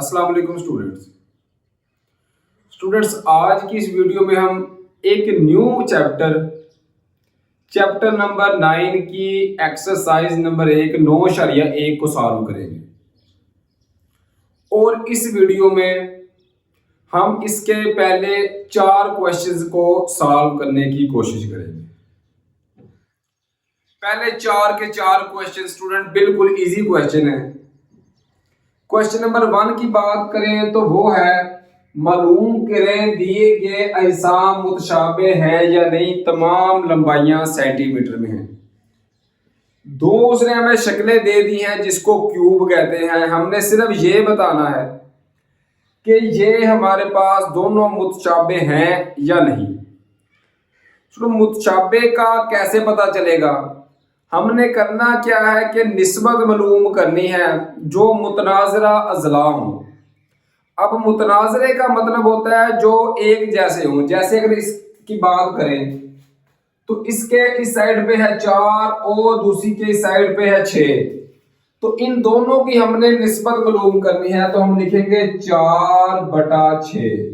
अस्सलाम वालेकुम स्टूडेंट्स आज की इस वीडियो में हम एक न्यू चैप्टर नंबर 9 की एक्सरसाइज नंबर 9.1 को सॉल्व करेंगे। और इस वीडियो में हम इसके पहले 4 क्वेश्चंस को सॉल्व करने की कोशिश करेंगे। पहले 4 के 4 क्वेश्चन स्टूडेंट बिल्कुल इजी क्वेश्चन है। क्वेश्चन नंबर 1 की बात करें तो वो है मालूम करें दिए गए अजसाम मुतशाबे हैं या नहीं, तमाम लंबाइयां सेंटीमीटर में हैं। दो उसने हमें शक्लें दे दी हैं जिसको क्यूब कहते हैं। हमने सिर्फ ये बताना है कि ये हमारे पास दोनों मुतशाबे हैं या नहीं। तो मुतशाबे का कैसे पता चलेगा? हमने करना क्या है कि निस्बत मालूम करनी है जो मुतनाज़रा अज़ला हो। अब मुतनाज़रे का मतलब होता है जो एक जैसे हो। जैसे अगर इसकी बात करें तो इसके इस साइड पे है 4 और दूसरी के इस साइड पे है 6, तो इन दोनों की हमने निस्बत मालूम करनी है। तो हम लिखेंगे 4/6।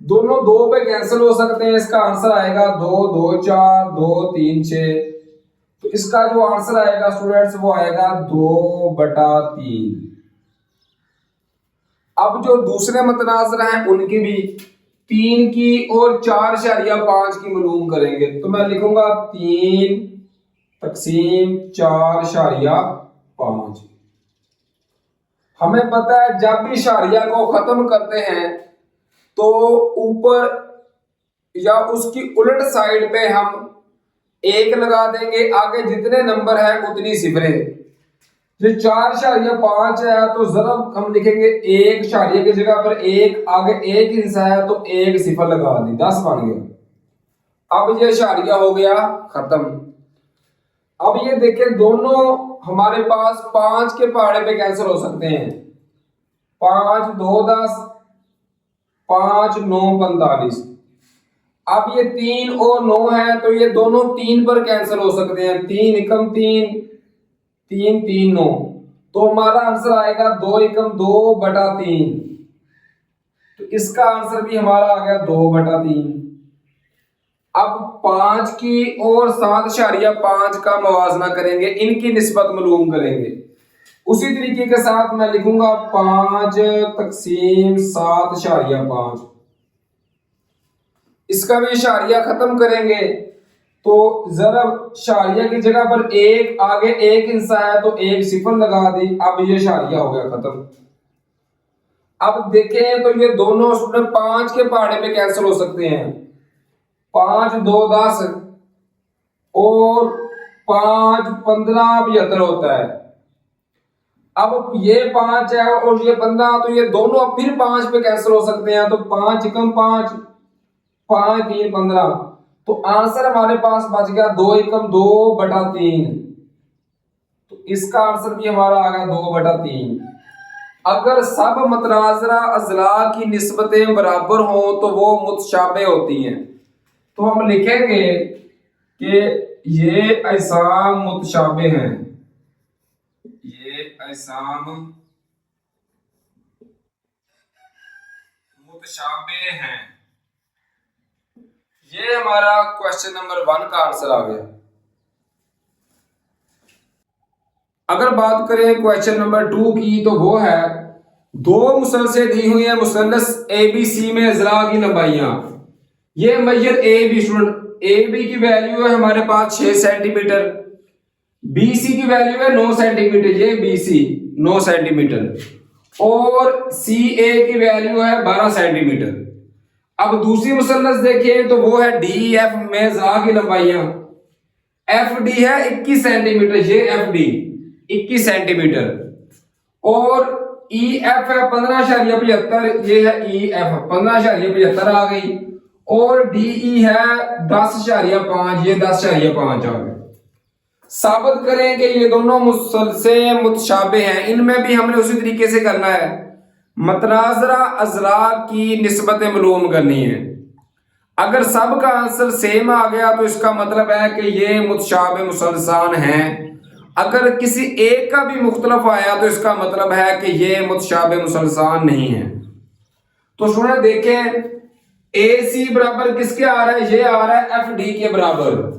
दोनों 2 पे कैंसिल हो सकते हैं। इसका आंसर आएगा 2 2 4 2 3 6। तो इसका जो आंसर आएगा स्टूडेंट्स वो आएगा 2/3। अब जो दूसरे मुतनाज़िर हैं उनकी भी 3 की और 4.5 की मालूम करेंगे। तो मैं लिखूंगा 3 तक़सीम 4.5। हमें पता है जब भी इशारिया को खत्म करते हैं तो ऊपर या उसकी उलट साइड पे हम 1 लगा देंगे। आगे जितने नंबर है उतनी सिफरें। जो 4.5 है तो जरब हम लिखेंगे 1 इशारिया की जगह पर 1, आगे 1 हिस्सा है तो 1 सिफर लगा दी, 10 बन गया। अब ये इशारिया हो गया खत्म। अब ये देखें दोनों हमारे पास 5 के पहाड़े पे कैंसिल हो सकते हैं। 5 2 10, 5 9 45। अब ये 3 और 9 है तो ये दोनों 3 पर कैंसिल हो सकते हैं। 3 एकम 3 3 3 9, तो हमारा आंसर आएगा 2 एकम 2/3। तो इसका आंसर भी हमारा आ गया 2/3। अब 5 की और 7.5 का मवाजना करेंगे, इनकी निस्बत मालूम करेंगे। उसी तरीके के साथ मैं लिखूंगा 5 तक़सीम 7.5। इसका भी इशारिया खत्म करेंगे तो जरब इशारिया की जगह पर 1, आगे 1 हिस्सा है तो 1 सिफर लगा दी। अब ये इशारिया हो गया खत्म। अब देखें तो ये दोनों 5 के पहाड़े पे कैंसिल हो सकते हैं। 5 2 10 और 5 15 75 होता है। अब ये 5 है और ये 15, तो ये दोनों अब फिर 5 पे कैंसिल हो सकते हैं। तो 5 एकम 5 5 3 15, तो आंसर हमारे पास बच गया 2 एकम 2/3। तो इसका आंसर भी हमारा आ गया 2/3। अगर सब मुतनाज़िरा अज़ला की निस्बतें बराबर हों तो वो मुतशाबे होती हैं। तो हम लिखेंगे कि ये अजसाम मुतशाबे हैं। ये अजसाम मुतशाबे हैं। ये हमारा क्वेश्चन नंबर 1 का आंसर आ गया। अगर बात करें क्वेश्चन नंबर 2 की तो वो है 2 मुसलसें दी हुई है मुसल्लस ABC में अज़ला की लंबाइयां। ये मेजर AB स्टूडेंट, AB की वैल्यू है हमारे पास 6 सेंटीमीटर, BC की वैल्यू है 9 सेंटीमीटर, ये BC 9 सेंटीमीटर और CA की वैल्यू है 12 सेंटीमीटर। अब दूसरी मुसल्लस देखें तो वो है DEF में अज़ला की लंबाइयां। FD है 21 सेंटीमीटर, ये FD 21 सेंटीमीटर और EF है 15.75, ये है EF 15.75 आ गई और DE है 10.5, ये 10.5 आ गए। साबित करें कि ये दोनों मुसल्सल मुतशाबे हैं। इनमें भी हमने उसी तरीके से करना है, मुतनाज़िरा अज़ला की निस्बतें मालूम करनी है। अगर सब का आंसर सेम आ गया तो इसका मतलब है कि ये मुतशाबे मुसलसान हैं। अगर किसी एक का भी मुख्तलफ आया तो इसका मतलब है कि ये मुतशाबे मुसलसान नहीं है। तो स्टूडेंट देखें, ए सी बराबर किसके आ रहा है, ये आ रहा है एफ डी के बराबर।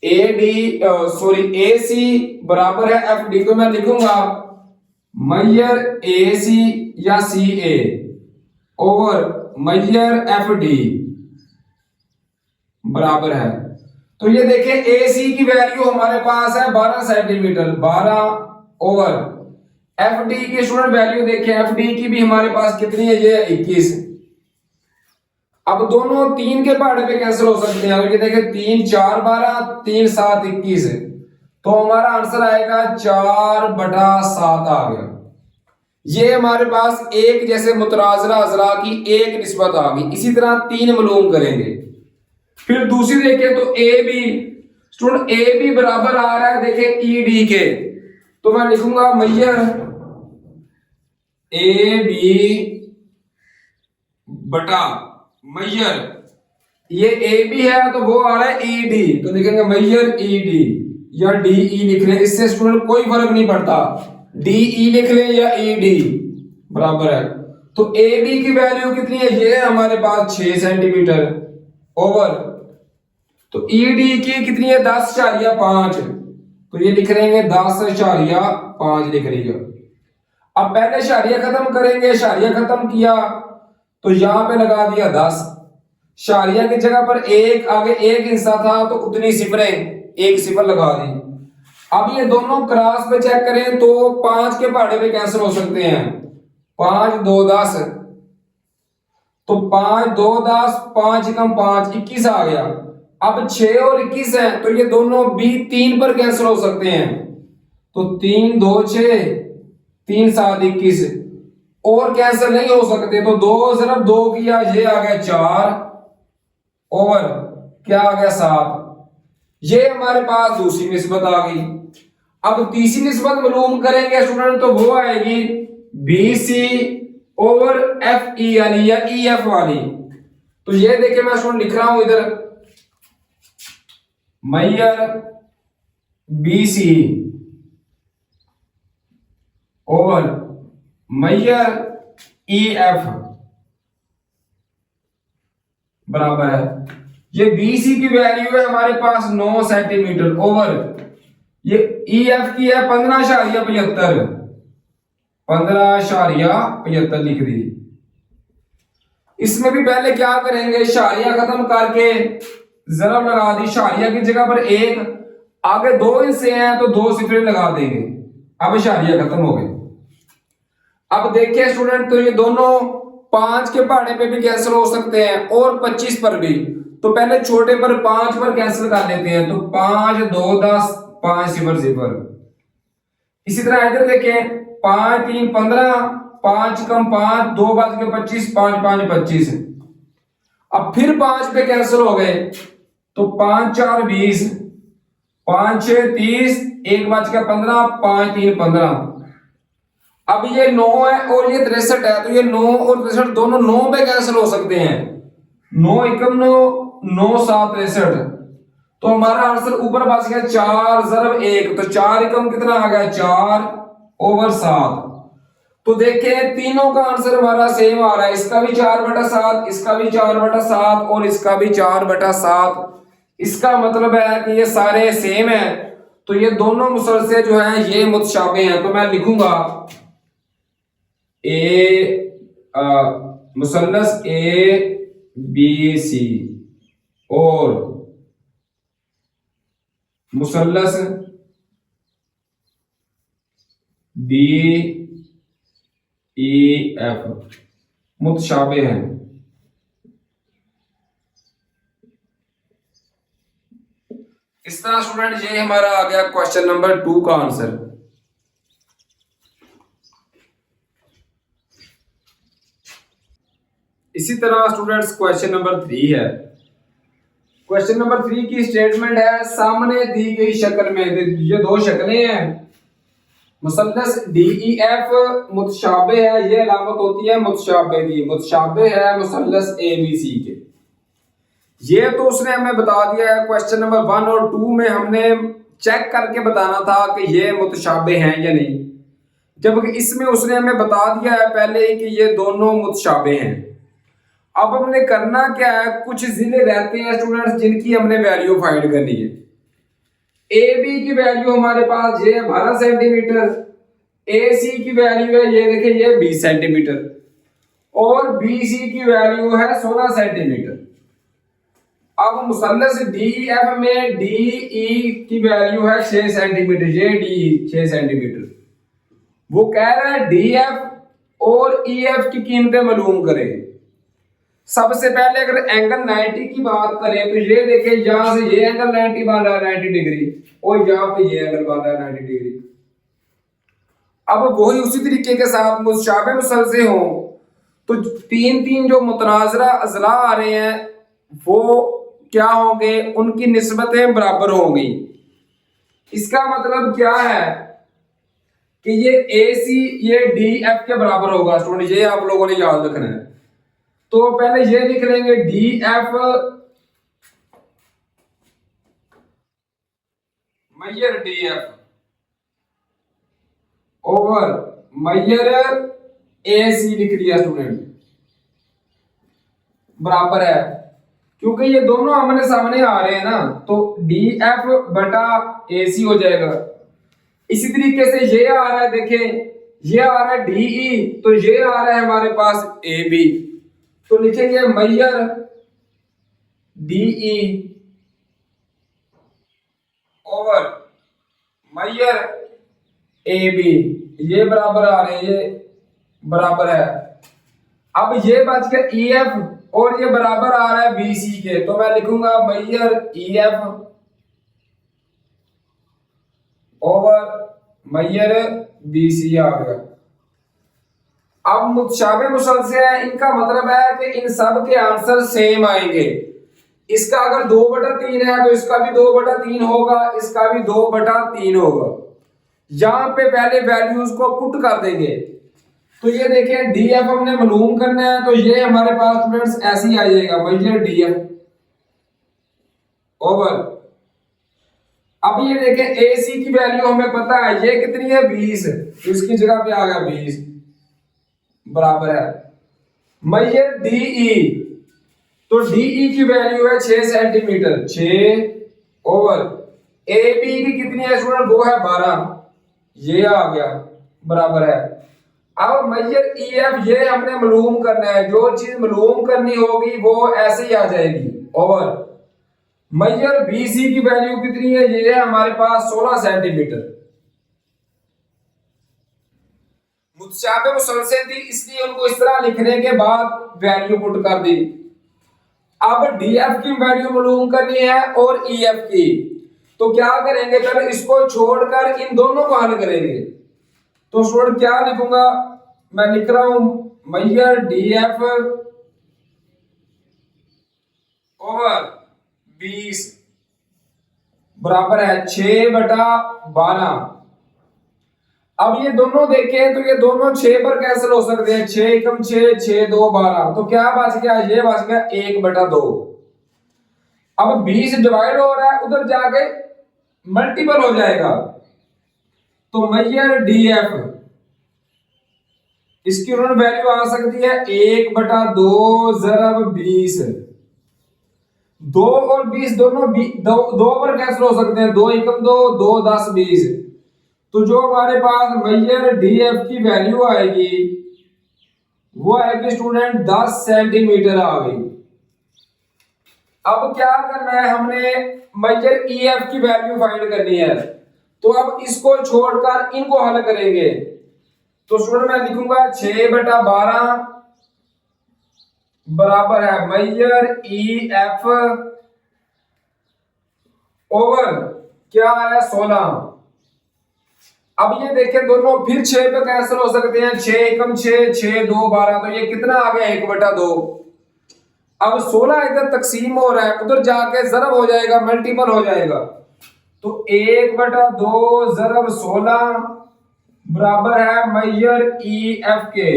ए सी बराबर है एफ डी, तो मैं लिखूंगा मैयर ए सी या सी ए ओवर मैयर एफ डी बराबर है। तो ये देखें ए सी की वैल्यू हमारे पास है 12 सेंटीमीटर, 12 ओवर एफ डी की स्टूडेंट वैल्यू देखें, एफ डी की भी हमारे पास कितनी है, ये 21। अब दोनों 3 के पहाड़े पे कैंसिल हो सकते हैं। अगर ये देखें 3 4 12, 3 7 21, तो हमारा आंसर आएगा 4/7 आ गया। ये हमारे पास एक जैसे मुतराजरा अजला की एक निस्बत आ गई। इसी तरह 3 मालूम करेंगे। फिर दूसरी देखें तो A B, student A B बराबर आ रहा है देखें ई डी के, तो मैं लिखूंगा मैयर ए बी बटा मैयर, ये ए बी है तो वो आ रहा है ई डी, तो लिखेंगे मैयर ई डी या डी ई लिख लें, इससे स्टूडेंट कोई फर्क नहीं पड़ता, डी ई लिख लें या ई डी बराबर है। तो ए बी की वैल्यू कितनी है, ये है हमारे पास 6 सेंटीमीटर ओवर, तो ई डी की कितनी है 10.5, तो ये लिख लेंगे 10.5 लिख रही है। अब पहले शारिया खत्म करेंगे, शारिया खत्म किया तो यहां पे लगा दिया 10, शारिया की जगह पर एक आगे एक हिस्सा था तो उतनी सिफरें, एक सिफर लगा दी। अब ये दोनों क्रॉस पे चेक करें तो 5 के पहाड़े पे कैंसिल हो सकते हैं, 5 2 10, तो 5 2 10, 5 एकम 5 21 आ गया। अब 6 और 21 है तो ये दोनों भी 3 पर कैंसिल हो सकते हैं, तो 3 2 6, 3 7 21 और कैंसिल नहीं हो सकते, तो 2 सिर्फ 2 किया, ये आ गया 4 ओवर क्या आ गया 7। ये हमारे पास दूसरी निस्बत आ गई। अब तीसरी निस्बत मालूम करेंगे स्टूडेंट, तो वो आएगी B C over F E यानी या ई एफ वाली। तो ये देखिए मैं स्टूडेंट लिख रहा हूं इधर मैयर बी सी ओवर मैयर ई एफ बराबर है, ये बी सी की वैल्यू है हमारे पास 9 सेंटीमीटर ओवर, ये ई एफ की है 15.75, 15.75 लिख दी। इसमें भी पहले क्या करेंगे, शारिया खत्म करके जरब लगा दी, शारिया की जगह पर एक, आगे 2 हिस्से हैं तो 2 सिफरें लगा देंगे। अब शारिया खत्म हो गए। अब देखिए स्टूडेंट, तो ये दोनों 5 के पहाड़े पे भी कैंसिल हो सकते हैं और 25 पर भी, तो पहले छोटे पर 5 पर कैंसिल कर लेते हैं, तो 5 2 10, 5 0 0। इसी तरह इधर देखें 5 3 15, 5 कम 5, 2 बच के 25, 5 5 25। अब फिर 5 पे कैंसिल हो गए, तो 5 4 20, 5 6 30, 1 बच के 15, 5 3 15। अब ये 9 है और ये 63 है, तो ये 9 और 63 दोनों 9 पे कैंसिल हो सकते हैं, 9 एकम 9, 9 7 63, तो हमारा आंसर ऊपर बच गया 4 ज़रब 1, तो 4 एकम कितना आ गया 4 ओवर 7। तो देखें तीनों का आंसर हमारा सेम आ रहा है, इसका भी 4/7, इसका भी 4/7 और इसका भी 4/7। इसका मतलब है कि ये सारे सेम है, तो ये दोनों मुसलसल जो हैं ये मुतशाबे हैं। तो मैं लिखूंगा मुसल्लस ए बी सी और मुसल्लस डी ई एफ मुतशाबे हैं। इस तरह स्टूडेंट ये हमारा आ गया क्वेश्चन नंबर 2 का आंसर। इसी तरह स्टूडेंट्स क्वेश्चन नंबर 3 है। क्वेश्चन नंबर 3 की स्टेटमेंट है, सामने दी गई शक्ल में, ये 2 शक्लें हैं, मुसल्लस DEF मुतशाबे है, ये अलामत होती है मुतशाबे की, मुतशाबे है मुसल्लस ABC के। ये तो उसने हमें बता दिया है। क्वेश्चन नंबर 1 और 2 में हमने चेक करके बताना था कि ये मुतशाबे हैं या नहीं, जबकि इसमें उसने हमें बता दिया है पहले ही कि ये दोनों मुतशाबे हैं। अब हमने करना क्या है, कुछ जिले रहते हैं स्टूडेंट्स जिनकी हमने वैल्यू फाइंड करनी है। ए बी की वैल्यू हमारे पास ये है 12 सेंटीमीटर, ए सी की वैल्यू है ये देखिए ये 20 सेंटीमीटर, और बी सी की वैल्यू है 16 सेंटीमीटर। अब मुसल्लस डी एफ में डी ई की वैल्यू है 6 सेंटीमीटर, ये डी 6 सेंटीमीटर। वो कह रहा है डी एफ और ई एफ की कीमतें मालूम करें। सबसे पहले अगर एंगल 90 की बात करें तो ये देखें यहां से ये एंगल 90 बन रहा है 90 डिग्री, और यहाँ पे ये एंगल बन रहा है 90 डिग्री। अब वही उसी तरीके के साथ मुशाबे मुसलसे हों तो तीन तीन जो मुतनाजरा अजला आ रहे हैं वो क्या होंगे, उनकी निस्बतें बराबर होंगी। इसका मतलब क्या है कि ये ए सी ये डी एफ के बराबर होगा स्टूडेंट, ये आप लोगों ने याद रखना है। तो पहले ये लिख लेंगे डी एफ मैयर डी एफ ओवर मैयर ए सी लिख लिया स्टूडेंट, बराबर है, क्योंकि ये दोनों आमने सामने आ रहे हैं ना, तो डी एफ बटा ए सी हो जाएगा। इसी तरीके से ये आ रहा है, देखें ये आ रहा है डी ई, तो ये आ रहा है हमारे पास ए बी, तो लिखेंगे मैयर डी ई ओवर मैयर ए बी, ये बराबर आ रहे हैं, ये बराबर है। अब ये बच गया ई एफ और ये बराबर आ रहा है बी सी के, तो मैं लिखूंगा मैयर ई एफ ओवर मैयर बी सी आ गया। अब मुतशाबे मुसलसे हैं, इनका मतलब है कि इन सब के आंसर सेम आएंगे। इसका अगर 2/3 है तो इसका भी 2/3 होगा, इसका भी 2/3 होगा। यहां पे पहले वैल्यूज को पुट कर देंगे, तो ये देखें डी एफ हमने मालूम करना है, तो ये हमारे पास स्टूडेंट्स ऐसे ही आ जाएगा मैयर डी एफ ओवर। अब ये देखें ए सी की वैल्यू हमें पता है ये कितनी है 20, तो इसकी जगह पे आ गया 20 बराबर है मैयर डी ई, तो डी ई की वैल्यू है 6 सेंटीमीटर 6 ओवर ए बी की कितनी है स्टूडेंट, वो है 12, ये आ गया बराबर है। अब मैयर ई एफ ये हमने मालूम करना है, जो चीज मालूम करनी होगी वो ऐसे ही आ जाएगी ओवर मैयर बी सी की वैल्यू कितनी है, ये है हमारे पास 16 सेंटीमीटर। मुतशाबे मुसलसल थी इसलिए उनको इस तरह लिखने के बाद वैल्यू पुट कर दी। अब डी एफ की वैल्यू मालूम करनी है और ई एफ की, तो क्या करेंगे, पहले इसको छोड़कर इन दोनों को हल करेंगे। तो स्टूडेंट क्या लिखूंगा, मैं लिख रहा हूं मैयर डी एफ ओवर 20 बराबर है 6/12। अब ये दोनों देखें तो ये दोनों 6 पर कैंसिल हो सकते हैं, 6 एकम 6 6 2 12, तो क्या बच गया, ये बच गया 1/2। अब 20 डिवाइड हो रहा है, उधर जाके मल्टीपल हो जाएगा, तो मैयर डी एफ इसकी उन्होंने वैल्यू आ सकती है 1/2 ज़रब 20। 2 और 20 दोनों दो पर कैंसिल हो सकते हैं, 2 एकम 2 2 10 20, तो जो हमारे पास मैयर डी एफ की वैल्यू आएगी वो आएगी स्टूडेंट 10 सेंटीमीटर आ गई। अब क्या करना है, हमने मैयर ई एफ की वैल्यू फाइंड करनी है, तो अब इसको छोड़कर इनको हल करेंगे। तो स्टूडेंट मैं लिखूंगा 6/12 बराबर है मैयर ई एफ ओवर क्या आया 16। अब ये देखें दोनों फिर 6 पे कैंसिल हो सकते हैं, 6 एकम 6 6 2 12, तो ये कितना आ गया 1/2। अब 16 इधर तकसीम हो रहा है, उधर जाके ज़रब हो जाएगा, मल्टीपल हो जाएगा, तो 1/2 ज़रब 16 बराबर है मैयर ई एफ के।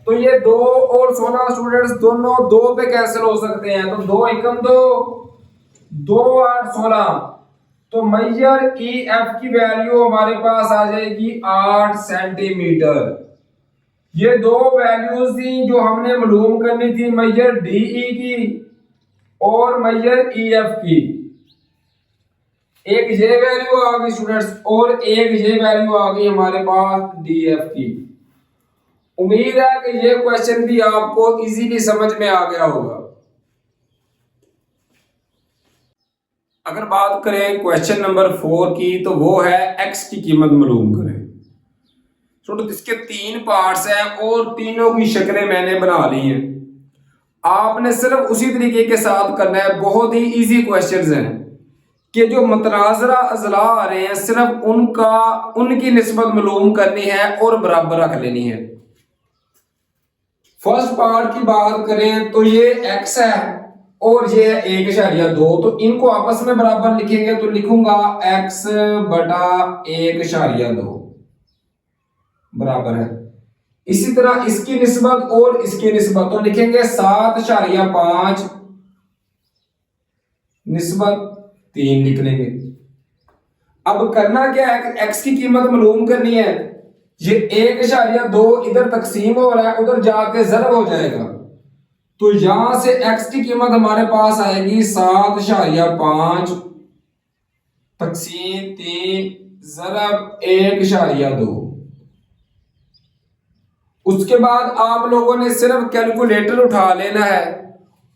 तो ये 2 और 16 स्टूडेंट्स दोनों 2 पे कैंसिल हो सकते हैं, तो 2 एकम 2 2 8 16, तो मेजर ई एफ की वैल्यू हमारे पास आ जाएगी 8 सेंटीमीटर। ये दो वैल्यूज थी जो हमने मालूम करनी थी, मेजर डीई की और मेजर ई एफ की। एक ये वैल्यू आ गई स्टूडेंट्स और एक ये वैल्यू आ गई हमारे पास डी एफ की। उम्मीद है कि ये क्वेश्चन भी आपको इजीली समझ में आ गया होगा। अगर बात करें क्वेश्चन नंबर 4 की तो वो है एक्स की कीमत मालूम करें। तो इसके 3 पार्ट्स हैं और तीनों की शक्लें मैंने बना ली हैं। आपने सिर्फ उसी तरीके के साथ करना है। बहुत ही इजी क्वेश्चंस हैं कि जो मुतनाज़रा अज़ला आ रहे हैं सिर्फ उनकी निस्बत मालूम करनी है और बराबर रख लेनी है। फर्स्ट पार्ट की बात करें तो ये x है और ये है 1.2, तो इनको आपस में बराबर लिखेंगे तो लिखूंगा x बटा 1.2 बराबर है। इसी तरह इसकी निस्बत और इसकी निस्बत तो लिखेंगे 7.5 निस्बत 3 लिख लेंगे। अब करना क्या है, x की कीमत मालूम करनी है। ये 1.2 इधर तकसीम हो रहा है, उधर जाके ज़रब हो जाएगा, तो यहां से x की कीमत हमारे पास आएगी 7.5 तकसीम 3 ज़रब 1.2। उसके बाद आप लोगों ने सिर्फ कैलकुलेटर उठा लेना है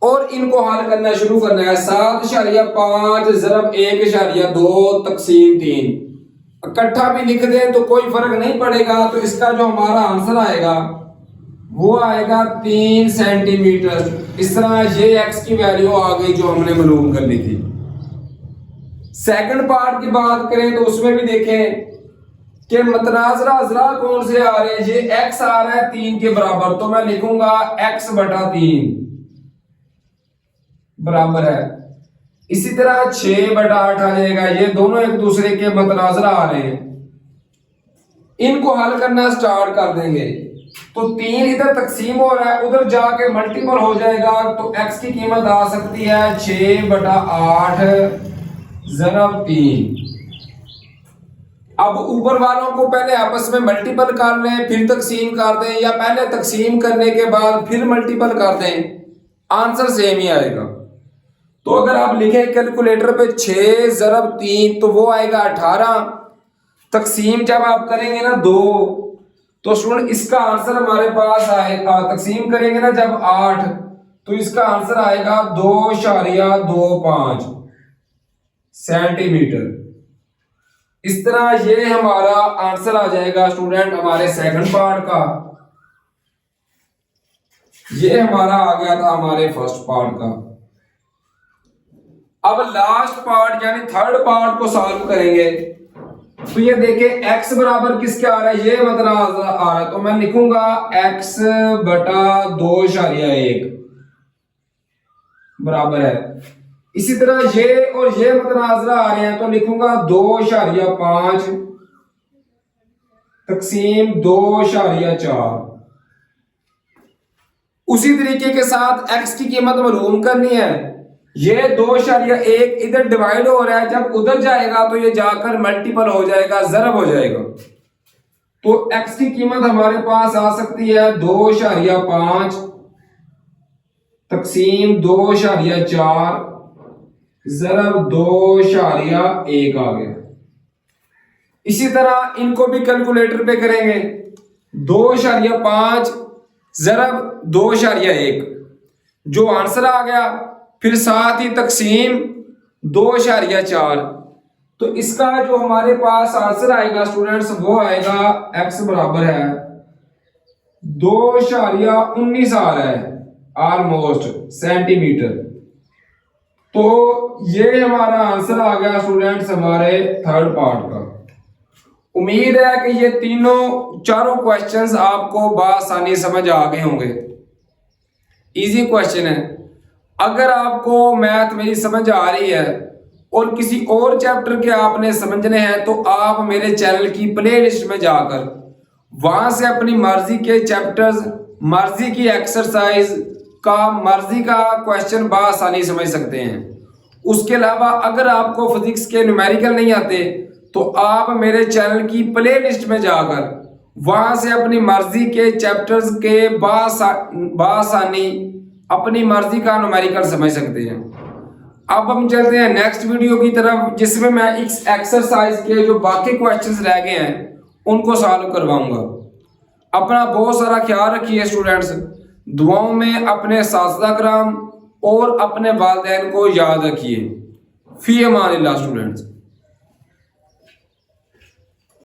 और इनको हल करना शुरू करना है। 7.5 ज़रब 1.2 तकसीम 3 इकट्ठा भी लिख दें तो कोई फर्क नहीं पड़ेगा। तो इसका जो हमारा आंसर आएगा वो आएगा 3 सेंटीमीटर। इस तरह ये x की वैल्यू आ गई जो हमने मालूम करनी थी। सेकंड पार्ट की बात करें तो उसमें भी देखें कि मुतनाज़रा अज़ला कौन से आ रहे हैं। ये x आ रहा है 3 के बराबर, तो मैं लिखूंगा x बटा 3 बराबर है। इसी तरह 6 बटा 8 आ जाएगा। ये दोनों एक दूसरे के मुतनाज़रा आ रहे हैं, इनको हल करना स्टार्ट कर देंगे। तो 3 इधर तकसीम हो रहा है, उधर जाके मल्टीपल हो जाएगा, तो x की कीमत आ सकती है 6 बटा 8 ज़रब 3। अब ऊपर वालों को पहले आपस में मल्टीपल कर लें फिर तकसीम कर दें, या पहले तकसीम करने के बाद फिर मल्टीपल कर दें, आंसर सेम ही आएगा। तो अगर आप लिखें कैलकुलेटर पे 6 ज़रब 3 तो वो आएगा 18। तकसीम जब आप करेंगे ना 2 तो स्टूडेंट इसका आंसर हमारे पास आएगा, तकसीम करेंगे ना जब 8 तो इसका आंसर आएगा 2.25 सेंटीमीटर। इस तरह ये हमारा आंसर आ जाएगा स्टूडेंट हमारे सेकंड पार्ट का। ये हमारा आ गया था हमारे फर्स्ट पार्ट का। अब लास्ट पार्ट यानी थर्ड पार्ट को सॉल्व करेंगे। तो ये देखें x बराबर किसके आ रहा है, ये मतलब आ रहा है, तो मैं लिखूंगा x बटा 2.1 बराबर है। इसी तरह ये और ये मुतनाज़रा आ रहे हैं, तो लिखूंगा 2.5 तकसीम 2.4। उसी तरीके के साथ x की कीमत मालूम करनी है। ये 2.1 इधर डिवाइड हो रहा है, जब उधर जाएगा तो ये जाकर मल्टीपल हो जाएगा, ज़रब हो जाएगा। तो x की कीमत हमारे पास आ सकती है 2.5 तकसीम 2.4 ज़रब 2.1 आ गया। इसी तरह इनको भी कैलकुलेटर पे करेंगे। 2.5 ज़रब 2.1 जो आंसर आ गया, फिर साथ ही तकसीम 2.4। तो इसका जो हमारे पास आंसर आएगा स्टूडेंट्स वो आएगा x बराबर है 2.19 आ रहा है ऑलमोस्ट सेंटीमीटर। तो ये हमारा आंसर आ गया स्टूडेंट्स हमारे थर्ड पार्ट का। उम्मीद है कि ये चारों क्वेश्चंस आपको बआसानी समझ आ गए होंगे। इजी क्वेश्चन है। अगर आपको मैथ मेरी समझ आ रही है और किसी और चैप्टर के आपने समझने हैं तो आप मेरे चैनल की प्लेलिस्ट में जाकर वहां से अपनी मर्जी के चैप्टर्स, मर्जी की एक्सरसाइज का, मर्जी का क्वेश्चन बआसानी समझ सकते हैं। उसके अलावा अगर आपको फिजिक्स के न्यूमेरिकल नहीं आते तो आप मेरे चैनल की प्ले लिस्ट में जाकर वहां से अपनी मर्जी के चैप्टर्स के बासानी अपनी मर्जी का न्यूमेरिकल समझ सकते हैं। अब हम चलते हैं नेक्स्ट वीडियो की तरफ, जिसमें मैं इस एक्सरसाइज के जो बाकी क्वेश्चंस रह गए हैं उनको सॉल्व करवाऊंगा। अपना बहुत सारा ख्याल रखिए स्टूडेंट्स, दुआओं में अपने असातिज़ा कराम और अपने वालिदैन को याद रखिए। फी अमानिल्लाह स्टूडेंट्स।